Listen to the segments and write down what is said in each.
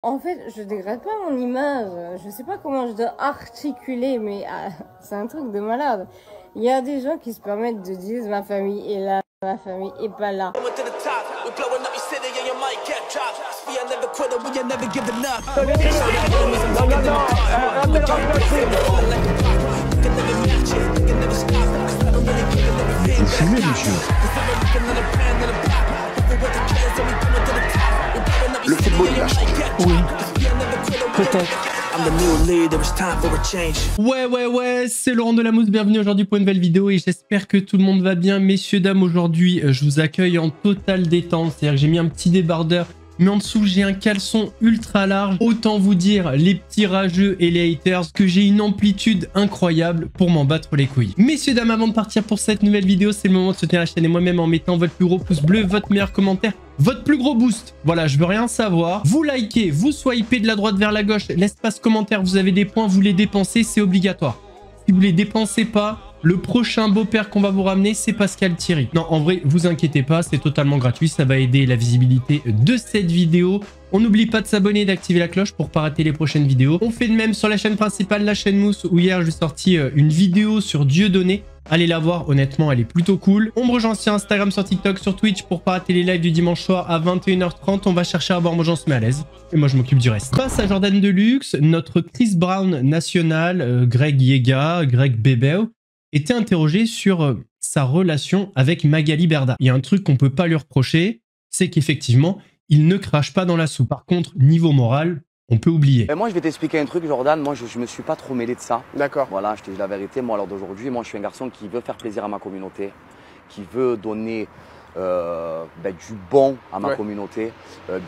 En fait, je dégrade pas mon image. Je sais pas comment je dois articuler, mais c'est un truc de malade. Il y a des gens qui se permettent de dire ma famille est là, ma famille est pas là. Vous fumez, monsieur. Le football, il a changé. Oui, peut-être. Ouais, c'est Laurent Delamousse, bienvenue aujourd'hui pour une nouvelle vidéo et j'espère que tout le monde va bien. Messieurs, dames, aujourd'hui, je vous accueille en totale détente, c'est-à-dire que j'ai mis un petit débardeur, mais en dessous, j'ai un caleçon ultra large. Autant vous dire, les petits rageux et les haters, que j'ai une amplitude incroyable pour m'en battre les couilles. Messieurs, dames, avant de partir pour cette nouvelle vidéo, c'est le moment de soutenir la chaîne et moi-même en mettant votre plus gros pouce bleu, votre meilleur commentaire, votre plus gros boost. Voilà, je veux rien savoir. Vous likez, vous swipez de la droite vers la gauche, l'espace commentaire, vous avez des points, vous les dépensez, c'est obligatoire. Si vous les dépensez pas, le prochain beau-père qu'on va vous ramener, c'est Pascal Thierry. Non, en vrai, vous inquiétez pas, c'est totalement gratuit, ça va aider la visibilité de cette vidéo. On n'oublie pas de s'abonner et d'activer la cloche pour pas rater les prochaines vidéos. On fait de même sur la chaîne principale, la chaîne Mousse, où hier j'ai sorti une vidéo sur Dieudonné. Allez la voir, honnêtement, elle est plutôt cool. On me rejoint sur Instagram, sur TikTok, sur Twitch pour pas rater les lives du dimanche soir à 21h30. On va chercher à boire, moi j'en se met à l'aise. Et moi je m'occupe du reste. Passe à Jordan Deluxe, notre Chris Brown national, Greg Yega, Greg Bebeu, était interrogé sur sa relation avec Magali Berda. Il y a un truc qu'on peut pas lui reprocher, c'est qu'effectivement, il ne crache pas dans la soupe. Par contre, niveau moral, on peut oublier. Moi, je vais t'expliquer un truc, Jordan. Moi, je me suis pas trop mêlé de ça. D'accord. Voilà, je te dis la vérité. Moi, à l'heure d'aujourd'hui, moi, je suis un garçon qui veut faire plaisir à ma communauté, qui veut donner du bon à ma communauté.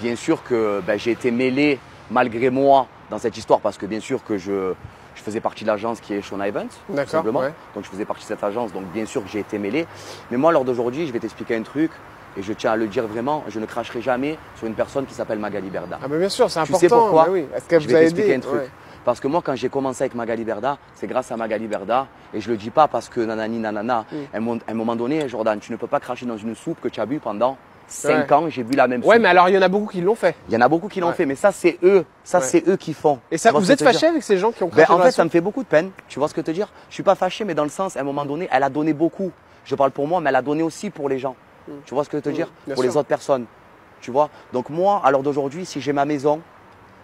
Bien sûr que j'ai été mêlé, malgré moi, dans cette histoire, parce que bien sûr que je faisais partie de l'agence qui est Shona Evans, tout simplement. Ouais. Donc, je faisais partie de cette agence, donc bien sûr que j'ai été mêlé. Mais moi, à l'heure d'aujourd'hui, je vais t'expliquer un truc. Et je tiens à le dire vraiment, je ne cracherai jamais sur une personne qui s'appelle Magali Berda. Ah mais bien sûr, c'est important. Tu sais pourquoi? Oui. Est-ce qu'elle je vous vais a t'expliquer aidé un truc. Parce que moi, quand j'ai commencé avec Magali Berda, c'est grâce à Magali Berda. Et je ne le dis pas parce que nanani nanana. À un moment donné, Jordan, tu ne peux pas cracher dans une soupe que tu as bu pendant 5 ans. J'ai bu la même soupe. Ouais, mais alors il y en a beaucoup qui l'ont fait. Il y en a beaucoup qui l'ont fait, mais ça, c'est eux. Ça, c'est eux qui font. Et ça, vous êtes fâché avec ces gens qui ont craché En fait, ça me fait beaucoup de peine. Tu vois ce que je veux te dire? Je ne suis pas fâché, mais dans le sens, à un moment donné, elle a donné beaucoup. Je parle pour moi, mais elle a donné aussi pour les gens. Tu vois ce que je veux te dire? Pour les autres personnes. Tu vois? Donc moi, à l'heure d'aujourd'hui, si j'ai ma maison,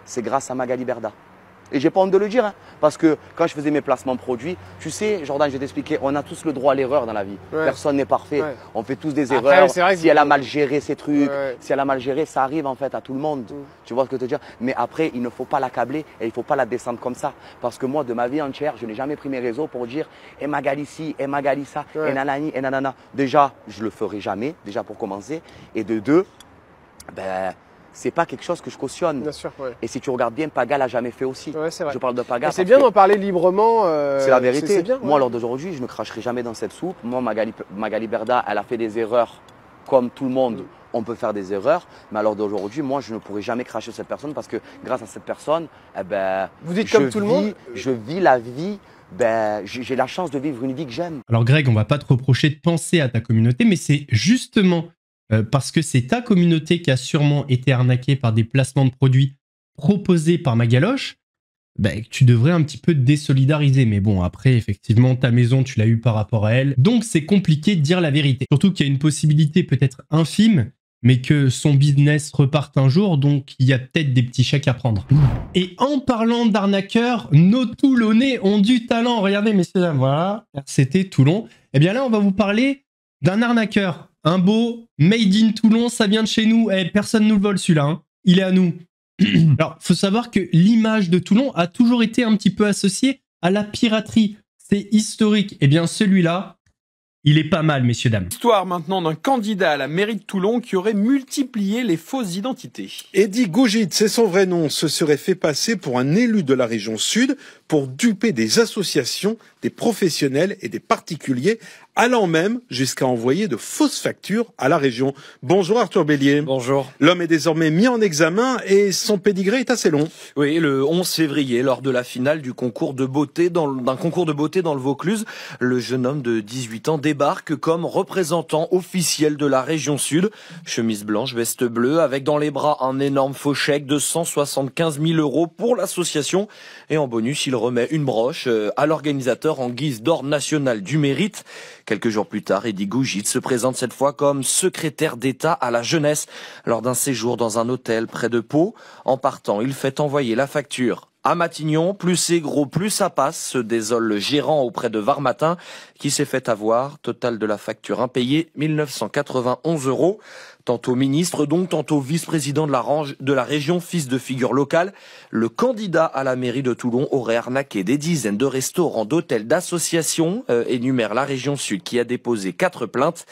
c'est grâce à Magali Berda. Et j'ai pas honte de le dire, hein, parce que quand je faisais mes placements produits, tu sais, Jordan, je vais t'expliquer, on a tous le droit à l'erreur dans la vie. Personne n'est parfait. On fait tous des erreurs. Si elle a mal géré ses trucs, si elle a mal géré, ça arrive en fait à tout le monde. Tu vois ce que je veux te dire? Mais après, il ne faut pas l'accabler et il ne faut pas la descendre comme ça. Parce que moi, de ma vie entière, je n'ai jamais pris mes réseaux pour dire « Eh Magali ci, eh Magali ça, eh nanani, eh nanana ». Déjà, je le ferai jamais, déjà pour commencer. Et de deux, c'est pas quelque chose que je cautionne. Bien sûr, Et si tu regardes bien, Paga l'a jamais fait aussi. C'est vrai. Je parle de Paga. C'est bien d'en parler librement. C'est la vérité. Bien, moi, lors d'aujourd'hui, je ne cracherai jamais dans cette soupe. Moi, Magali Berda, elle a fait des erreurs comme tout le monde. On peut faire des erreurs, mais à l'heure d'aujourd'hui, moi, je ne pourrai jamais cracher sur cette personne parce que grâce à cette personne, vous dites comme tout le monde. Je vis la vie. J'ai la chance de vivre une vie que j'aime. Alors Greg, on va pas te reprocher de penser à ta communauté, mais c'est justement parce que c'est ta communauté qui a sûrement été arnaquée par des placements de produits proposés par Magaloche, que tu devrais un petit peu te désolidariser. Mais bon, après, effectivement, ta maison, tu l'as eu par rapport à elle. Donc, c'est compliqué de dire la vérité. Surtout qu'il y a une possibilité peut-être infime, mais que son business reparte un jour, donc il y a peut-être des petits chèques à prendre. Et en parlant d'arnaqueurs, nos Toulonnais ont du talent. Regardez, messieurs, dames, voilà, c'était Toulon. Eh bien là, on va vous parler d'un arnaqueur. Un beau Made in Toulon, ça vient de chez nous. Personne ne nous le vole celui-là, hein. Il est à nous. Alors, faut savoir que l'image de Toulon a toujours été un petit peu associée à la piraterie. C'est historique. Eh bien, celui-là, il est pas mal, messieurs, dames. Histoire maintenant d'un candidat à la mairie de Toulon qui aurait multiplié les fausses identités. Eddy Gougit, c'est son vrai nom, se serait fait passer pour un élu de la région sud pour duper des associations des professionnels et des particuliers, allant même jusqu'à envoyer de fausses factures à la région. Bonjour Arthur Bélier. Bonjour. L'homme est désormais mis en examen et son pédigré est assez long. Oui, le 11 février, lors de la finale du concours de beauté d'un concours de beauté dans le Vaucluse, le jeune homme de 18 ans débarque comme représentant officiel de la région Sud. Chemise blanche, veste bleue, avec dans les bras un énorme faux chèque de 175 000 € pour l'association. Et en bonus, il remet une broche à l'organisateur en guise d'ordre national du mérite. Quelques jours plus tard, Eddy Gougit se présente cette fois comme secrétaire d'État à la jeunesse lors d'un séjour dans un hôtel près de Pau. En partant, il fait envoyer la facture à Matignon. Plus c'est gros, plus ça passe, se désole le gérant auprès de Var Matin qui s'est fait avoir. Total de la facture impayée, 1 991 €. Tantôt ministre, donc tantôt vice-président de la région, fils de figure locale. Le candidat à la mairie de Toulon aurait arnaqué des dizaines de restaurants, d'hôtels, d'associations, énumère la région Sud qui a déposé 4 plaintes.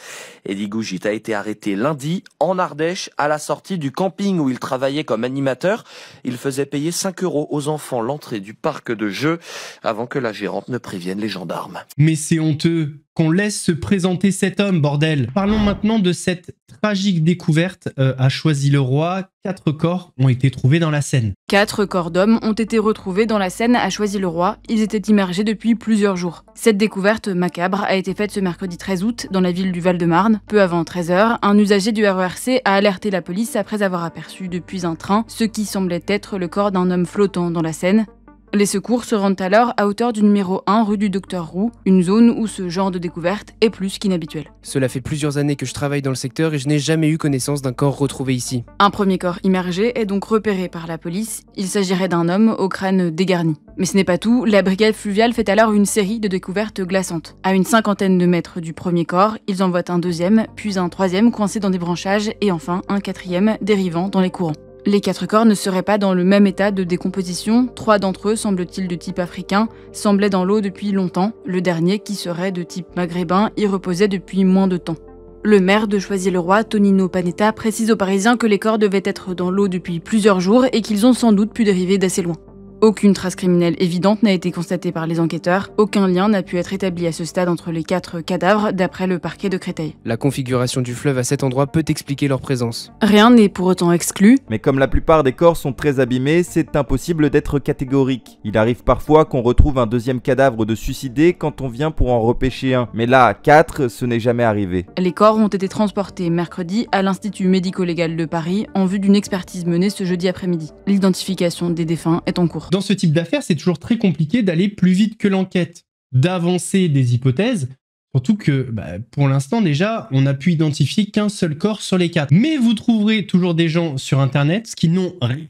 Eddy Gougit a été arrêté lundi en Ardèche à la sortie du camping où il travaillait comme animateur. Il faisait payer 5 € aux enfants l'entrée du parc de jeux avant que la gérante ne prévienne les gendarmes. Mais c'est honteux qu'on laisse se présenter cet homme, bordel. Parlons maintenant de cette tragique découverte à Choisy-le-Roi. 4 corps ont été trouvés dans la Seine. 4 corps d'hommes ont été retrouvés dans la Seine à Choisy-le-Roi. Ils étaient immergés depuis plusieurs jours. Cette découverte macabre a été faite ce mercredi 13 août dans la ville du Val-de-Marne. Peu avant 13 h, un usager du RERC a alerté la police après avoir aperçu depuis un train ce qui semblait être le corps d'un homme flottant dans la Seine. Les secours se rendent alors à hauteur du numéro 1 rue du Docteur Roux, une zone où ce genre de découverte est plus qu'inhabituel. Cela fait plusieurs années que je travaille dans le secteur et je n'ai jamais eu connaissance d'un corps retrouvé ici. Un premier corps immergé est donc repéré par la police. Il s'agirait d'un homme au crâne dégarni. Mais ce n'est pas tout, la brigade fluviale fait alors une série de découvertes glaçantes. À une 50aine de mètres du premier corps, ils en voient un deuxième, puis un troisième coincé dans des branchages et enfin un quatrième dérivant dans les courants. Les 4 corps ne seraient pas dans le même état de décomposition. 3 d'entre eux, semble-t-il de type africain, semblaient dans l'eau depuis longtemps. Le dernier, qui serait de type maghrébin, y reposait depuis moins de temps. Le maire de Choisy-le-Roi, Tonino Panetta, précise aux Parisiens que les corps devaient être dans l'eau depuis plusieurs jours et qu'ils ont sans doute pu dériver d'assez loin. Aucune trace criminelle évidente n'a été constatée par les enquêteurs. Aucun lien n'a pu être établi à ce stade entre les 4 cadavres, d'après le parquet de Créteil. La configuration du fleuve à cet endroit peut expliquer leur présence. Rien n'est pour autant exclu. Mais comme la plupart des corps sont très abîmés, c'est impossible d'être catégorique. Il arrive parfois qu'on retrouve un deuxième cadavre de suicidé quand on vient pour en repêcher un. Mais là, 4, ce n'est jamais arrivé. Les corps ont été transportés mercredi à l'Institut médico-légal de Paris en vue d'une expertise menée ce jeudi après-midi. L'identification des défunts est en cours. Dans ce type d'affaires, c'est toujours très compliqué d'aller plus vite que l'enquête, d'avancer des hypothèses, surtout que pour l'instant déjà, on n'a pu identifier qu'un seul corps sur les 4. Mais vous trouverez toujours des gens sur internet qui n'ont rien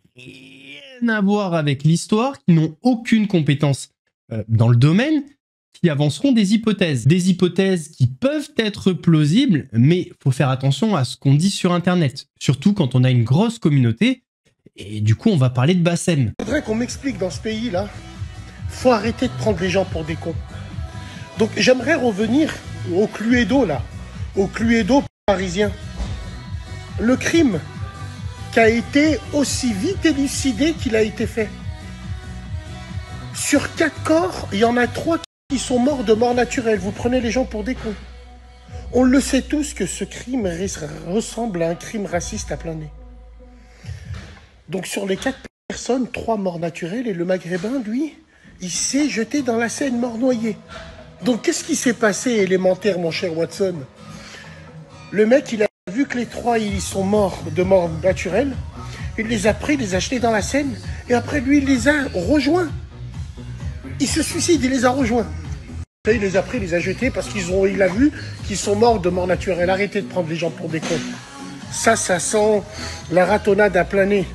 à voir avec l'histoire, qui n'ont aucune compétence dans le domaine, qui avanceront des hypothèses. Des hypothèses qui peuvent être plausibles, mais il faut faire attention à ce qu'on dit sur internet, surtout quand on a une grosse communauté. Et du coup, on va parler de Bassem. Je voudrais qu'on m'explique dans ce pays-là, faut arrêter de prendre les gens pour des cons. Donc j'aimerais revenir au Cluedo, là, au Cluedo parisien. Le crime qui a été aussi vite élucidé qu'il a été fait. Sur 4 corps, il y en a 3 qui sont morts de mort naturelle. Vous prenez les gens pour des cons. On le sait tous que ce crime ressemble à un crime raciste à plein nez. Donc sur les 4 personnes, 3 morts naturelles et le maghrébin, lui, il s'est jeté dans la Seine mort noyé. Donc qu'est-ce qui s'est passé élémentaire, mon cher Watson? Le mec, il a vu que les 3, ils sont morts de mort naturelle. Il les a pris, il les a jetés dans la Seine. Et après, lui, il les a rejoints. Il se suicide, il les a rejoints. Il les a pris, il les a jetés parce qu'il a vu qu'ils sont morts de mort naturelle. Arrêtez de prendre les gens pour des cons. Ça sent la ratonnade à plein nez.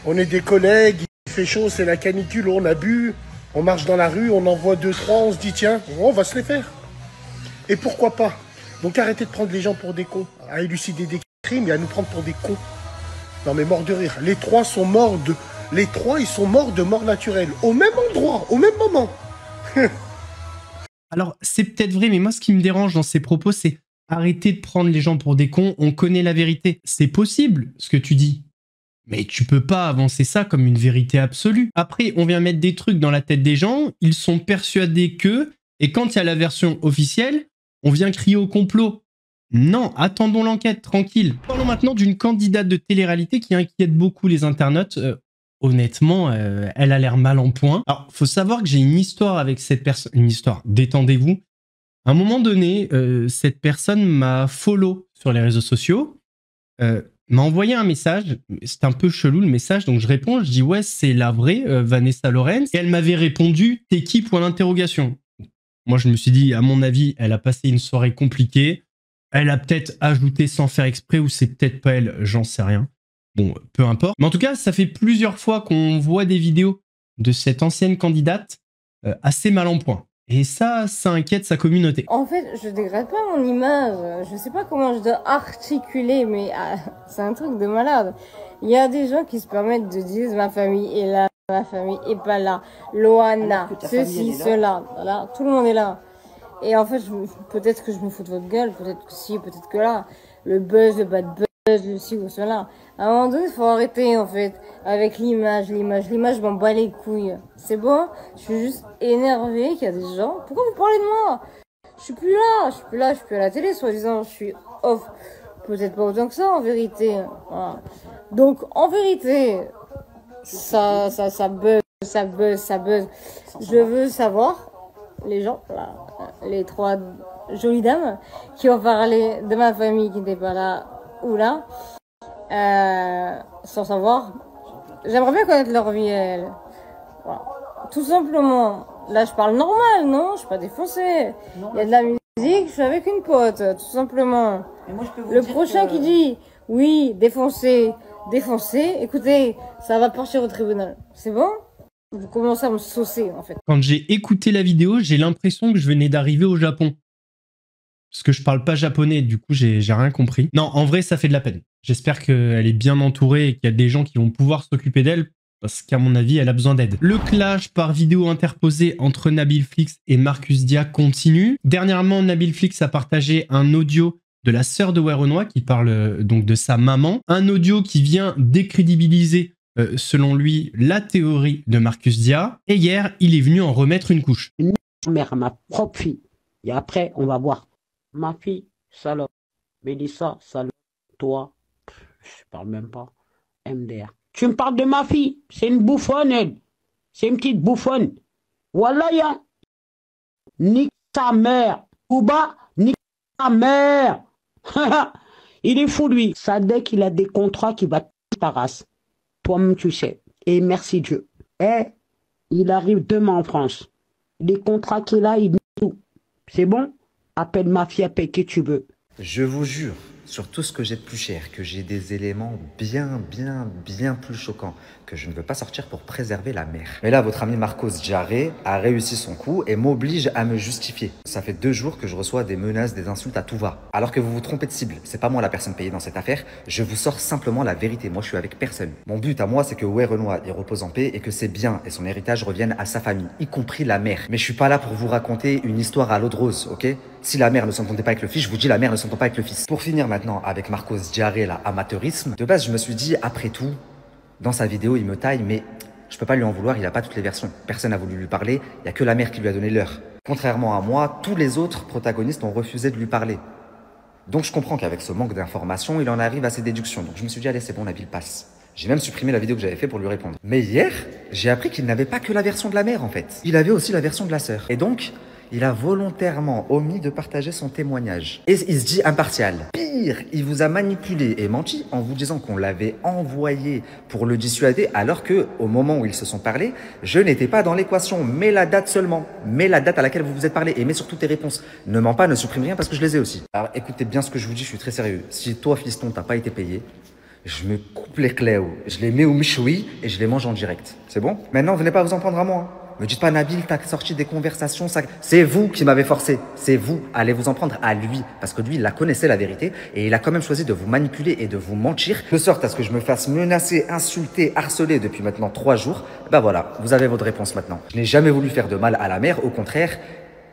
On est des collègues, il fait chaud, c'est la canicule, on a bu, on marche dans la rue, on en voit 2, 3, on se dit tiens, on va se les faire. Et pourquoi pas? Donc arrêtez de prendre les gens pour des cons, à élucider des crimes et à nous prendre pour des cons. Non mais mort de rire, les 3 sont morts Les 3, ils sont morts de mort naturelle, au même endroit, au même moment. Alors c'est peut-être vrai, mais moi ce qui me dérange dans ces propos, c'est arrêter de prendre les gens pour des cons, on connaît la vérité. C'est possible ce que tu dis. Mais tu peux pas avancer ça comme une vérité absolue. Après, on vient mettre des trucs dans la tête des gens, ils sont persuadés que, Et quand il y a la version officielle, on vient crier au complot. Non, attendons l'enquête, tranquille. Parlons maintenant d'une candidate de télé-réalité qui inquiète beaucoup les internautes. Honnêtement, elle a l'air mal en point. Alors, faut savoir que j'ai une histoire avec cette personne. Une histoire, détendez-vous. À un moment donné, cette personne m'a follow sur les réseaux sociaux, m'a envoyé un message. C'est un peu chelou le message, donc je réponds. Je dis ouais, c'est la vraie Vanessa Lawrence. Et elle m'avait répondu t'es qui point d'interrogation. Moi, je me suis dit, à mon avis, elle a passé une soirée compliquée. Elle a peut-être ajouté sans faire exprès ou c'est peut-être pas elle, j'en sais rien. Bon, peu importe. Mais en tout cas, ça fait plusieurs fois qu'on voit des vidéos de cette ancienne candidate assez mal en point. Et ça inquiète sa communauté. En fait, je dégrade pas mon image. Je sais pas comment je dois articuler, mais c'est un truc de malade. Il y a des gens qui se permettent de dire ma famille est là, ma famille est pas là. Loana, ceci, cela. Voilà, tout le monde est là. Et en fait, peut-être que je me fous de votre gueule, peut-être que si, peut-être que là. Le buzz, le bad buzz, le ci ou cela. À un moment donné, il faut arrêter, en fait, avec l'image, je m'en bats les couilles. C'est bon? Je suis juste énervée qu'il y a des gens. Pourquoi vous parlez de moi? Je suis plus là, je suis plus à la télé, soi-disant, je suis off. Peut-être pas autant que ça, en vérité. Voilà. Donc, en vérité, ça buzz. Je veux savoir, les gens, là, les trois jolies dames qui ont parlé de ma famille qui n'était pas là ou là, sans savoir. J'aimerais bien connaître leur vie, elles. Voilà. Tout simplement. Là, je parle normal, non? Je suis pas défoncée. Il y a de la musique, je suis avec une pote, tout simplement. Mais moi, je peux vous le dire prochain que... qui dit, oui, défoncé, écoutez, ça va partir au tribunal. C'est bon? Vous commencez à me saucer, en fait. Quand j'ai écouté la vidéo, j'ai l'impression que je venais d'arriver au Japon. Parce que je parle pas japonais, du coup, j'ai rien compris. Non, en vrai, ça fait de la peine. J'espère qu'elle est bien entourée et qu'il y a des gens qui vont pouvoir s'occuper d'elle, parce qu'à mon avis, elle a besoin d'aide. Le clash par vidéo interposée entre Nabil Flix et Marcus Dia continue. Dernièrement, Nabil Flix a partagé un audio de la sœur de Werenoi qui parle donc de sa maman. Un audio qui vient décrédibiliser, selon lui, la théorie de Marcus Dia. Et hier, il est venu en remettre une couche. Une mère à ma propre fille. Et après, on va voir. Ma fille, salope. Mélissa, salope. Toi, je parle même pas. MDR. Tu me parles de ma fille. C'est une bouffonne, elle. C'est une petite bouffonne. Voilà, ya. Nique ta mère. Ouba, nique ta mère. Il est fou, lui. Sadek, il a des contrats qui va ta race. Toi-même, tu sais. Et merci Dieu. Il arrive demain en France. Les contrats qu'il a, il dit tout. C'est bon? Appelle ma fille, appelle qui tu veux. Je vous jure, sur tout ce que j'ai de plus cher, que j'ai des éléments bien plus choquants, que je ne veux pas sortir pour préserver la mer. Mais là, votre ami Marcos Jarre a réussi son coup et m'oblige à me justifier. Ça fait 2 jours que je reçois des menaces, des insultes à tout va. Alors que vous vous trompez de cible, c'est pas moi la personne payée dans cette affaire, je vous sors simplement la vérité. Moi, je suis avec personne. Mon but à moi, c'est que Werenoi, il repose en paix et que ses biens et son héritage reviennent à sa famille, y compris la mère. Mais je suis pas là pour vous raconter une histoire à l'eau de rose, ok? Si la mère ne s'entendait pas avec le fils, je vous dis la mère ne s'entend pas avec le fils. Pour finir maintenant avec Marcos Jarre, là, amateurisme, de base je me suis dit, après tout, dans sa vidéo il me taille, mais je peux pas lui en vouloir, il a pas toutes les versions. Personne n'a voulu lui parler, il y a que la mère qui lui a donné l'heure. Contrairement à moi, tous les autres protagonistes ont refusé de lui parler. Donc je comprends qu'avec ce manque d'informations, il en arrive à ses déductions. Donc je me suis dit, allez c'est bon, Nabil passe. J'ai même supprimé la vidéo que j'avais fait pour lui répondre. Mais hier, j'ai appris qu'il n'avait pas que la version de la mère en fait. Il avait aussi la version de la sœur. Et donc, il a volontairement omis de partager son témoignage. Et il se dit impartial. Pire, il vous a manipulé et menti en vous disant qu'on l'avait envoyé pour le dissuader, alors que, au moment où ils se sont parlé, je n'étais pas dans l'équation. Mets la date seulement. Mets la date à laquelle vous vous êtes parlé et mets surtout tes réponses. Ne mens pas, ne supprime rien parce que je les ai aussi. Alors écoutez bien ce que je vous dis, je suis très sérieux. Si toi, fiston, t'as pas été payé, je me coupe les clés, je les mets au michoui et je les mange en direct. C'est bon? Maintenant, venez pas vous en prendre à moi. Me dites pas, Nabil, t'as sorti des conversations, ça... C'est vous qui m'avez forcé. C'est vous. Allez vous en prendre à lui. Parce que lui, il la connaissait la vérité. Et il a quand même choisi de vous manipuler et de vous mentir. De sorte à ce que je me fasse menacer, insulter, harceler depuis maintenant 3 jours. Ben voilà, vous avez votre réponse maintenant. Je n'ai jamais voulu faire de mal à la mère. Au contraire,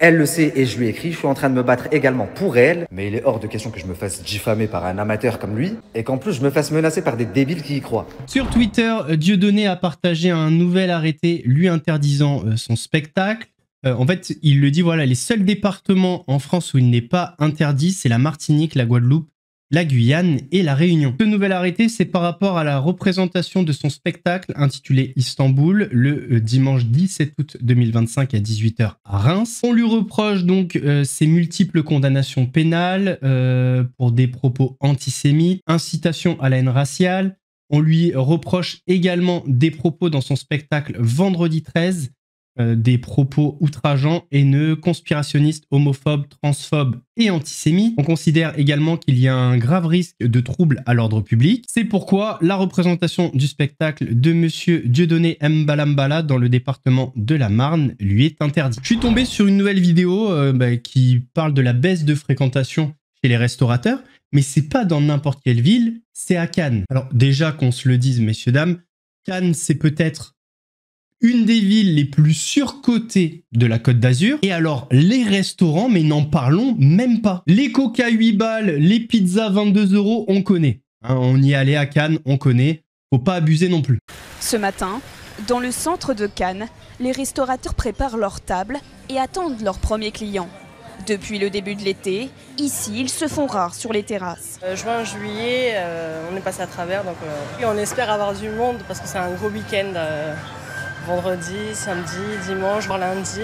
elle le sait et je lui ai écrit. Je suis en train de me battre également pour elle. Mais il est hors de question que je me fasse diffamer par un amateur comme lui. Et qu'en plus, je me fasse menacer par des débiles qui y croient. Sur Twitter, Dieudonné a partagé un nouvel arrêté lui interdisant son spectacle. En fait, il le dit, voilà, les seuls départements en France où il n'est pas interdit, c'est la Martinique, la Guadeloupe, la Guyane et la Réunion. Ce nouvel arrêté, c'est par rapport à la représentation de son spectacle intitulé Istanbul le dimanche 17 août 2025 à 18 h à Reims. On lui reproche donc ses multiples condamnations pénales pour des propos antisémites, incitation à la haine raciale. On lui reproche également des propos dans son spectacle Vendredi 13, des propos outrageants, haineux, conspirationnistes, homophobes, transphobes et antisémites. On considère également qu'il y a un grave risque de trouble à l'ordre public. C'est pourquoi la représentation du spectacle de Monsieur Dieudonné Mbalambala dans le département de la Marne lui est interdite. Je suis tombé sur une nouvelle vidéo qui parle de la baisse de fréquentation chez les restaurateurs, mais c'est pas dans n'importe quelle ville, c'est à Cannes. Alors déjà qu'on se le dise, messieurs, dames, Cannes c'est peut-être une des villes les plus surcotées de la Côte d'Azur. Et alors, les restaurants, mais n'en parlons même pas. Les coca 8 balles, les pizzas 22 €, on connaît. Hein, on y est allé à Cannes, on connaît. Faut pas abuser non plus. Ce matin, dans le centre de Cannes, les restaurateurs préparent leur table et attendent leurs premiers clients. Depuis le début de l'été, ici, ils se font rares sur les terrasses. Juin, juillet, on est passé à travers, donc on espère avoir du monde parce que c'est un gros week-end. Vendredi, samedi, dimanche, lundi.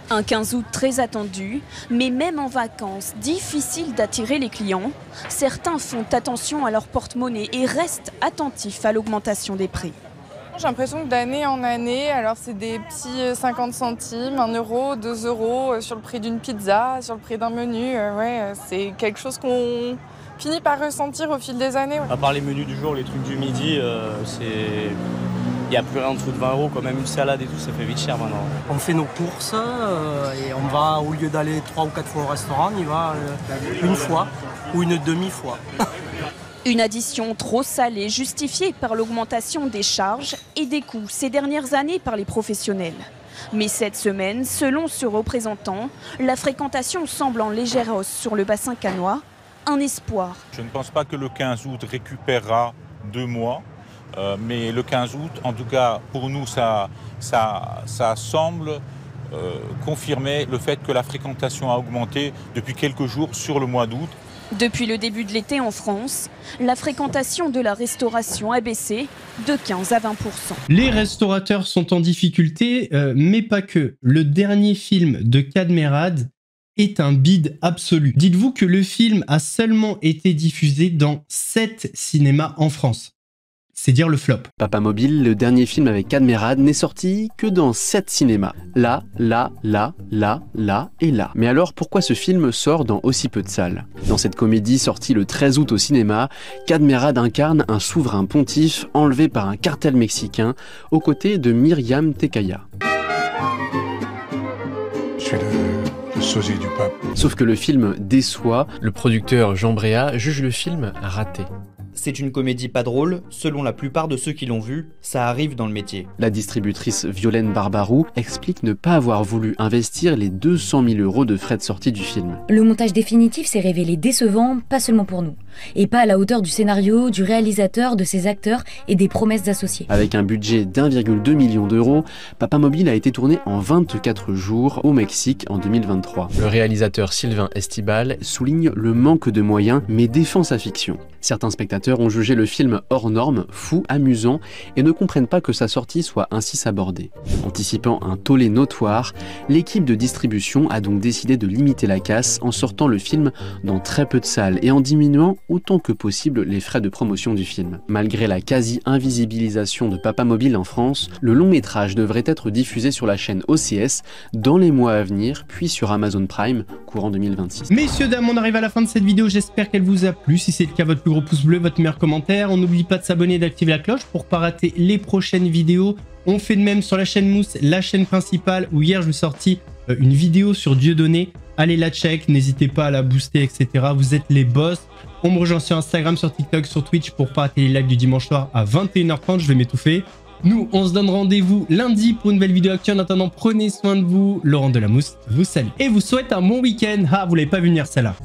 Un 15 août très attendu, mais même en vacances, difficile d'attirer les clients. Certains font attention à leur porte-monnaie et restent attentifs à l'augmentation des prix. J'ai l'impression que d'année en année, alors c'est des petits 50 centimes, 1 €, 2 € sur le prix d'une pizza, sur le prix d'un menu. C'est quelque chose qu'on finit par ressentir au fil des années. À part les menus du jour, les trucs du midi, il n'y a plus rien en dessous de 20 €, quand même une salade et tout, ça fait vite cher maintenant. On fait nos courses et on va, au lieu d'aller 3 ou 4 fois au restaurant, on y va une fois ou une demi-fois. Une addition trop salée justifiée par l'augmentation des charges et des coûts ces dernières années par les professionnels. Mais cette semaine, selon ce représentant, la fréquentation semble en légère hausse sur le bassin cannois. Un espoir. Je ne pense pas que le 15 août récupérera 2 mois. Mais le 15 août, en tout cas pour nous, ça semble confirmer le fait que la fréquentation a augmenté depuis quelques jours sur le mois d'août. Depuis le début de l'été en France, la fréquentation de la restauration a baissé de 15 à 20 %. Les restaurateurs sont en difficulté, mais pas que. Le dernier film de Cadmerade est un bide absolu. Dites-vous que le film a seulement été diffusé dans 7 cinémas en France. C'est dire le flop. Papa Mobile, le dernier film avec Cadmerade, n'est sorti que dans 7 cinémas. Là et là. Mais alors, pourquoi ce film sort dans aussi peu de salles? Dans cette comédie sortie le 13 août au cinéma, Cadmerade incarne un souverain pontife enlevé par un cartel mexicain aux côtés de Myriam Tekaya. Je suis le sosie du pape. Sauf que le film déçoit. Le producteur Jean Bréa juge le film raté. C'est une comédie pas drôle, selon la plupart de ceux qui l'ont vu, ça arrive dans le métier. La distributrice Violaine Barbarou explique ne pas avoir voulu investir les 200 000 € de frais de sortie du film. Le montage définitif s'est révélé décevant, pas seulement pour nous, et pas à la hauteur du scénario, du réalisateur, de ses acteurs et des promesses associées. Avec un budget d'1,2 million d'euros, Papa Mobile a été tourné en 24 jours au Mexique en 2023. Le réalisateur Sylvain Estibal souligne le manque de moyens, mais défend sa fiction. Certains spectateurs ont jugé le film hors norme, fou, amusant et ne comprennent pas que sa sortie soit ainsi sabordée. Anticipant un tollé notoire, l'équipe de distribution a donc décidé de limiter la casse en sortant le film dans très peu de salles et en diminuant autant que possible les frais de promotion du film. Malgré la quasi-invisibilisation de Papa Mobile en France, le long métrage devrait être diffusé sur la chaîne OCS dans les mois à venir, puis sur Amazon Prime, courant 2026. Messieurs, dames, on arrive à la fin de cette vidéo, j'espère qu'elle vous a plu. Si c'est le cas, votre plus gros pouce bleu, votre meilleur commentaire. On n'oublie pas de s'abonner et d'activer la cloche pour pas rater les prochaines vidéos. On fait de même sur la chaîne Mousse, la chaîne principale, où hier je vous ai sorti une vidéo sur Dieudonné. Allez la check, n'hésitez pas à la booster, etc. Vous êtes les boss. On me rejoint sur Instagram, sur TikTok, sur Twitch pour pas rater les lives du dimanche soir à 21 h 30. Je vais m'étouffer. Nous, on se donne rendez-vous lundi pour une nouvelle vidéo actuelle. En attendant, prenez soin de vous. Laurent Delamousse vous salue. Et vous souhaite un bon week-end. Ah, vous l'avez pas vu venir celle-là.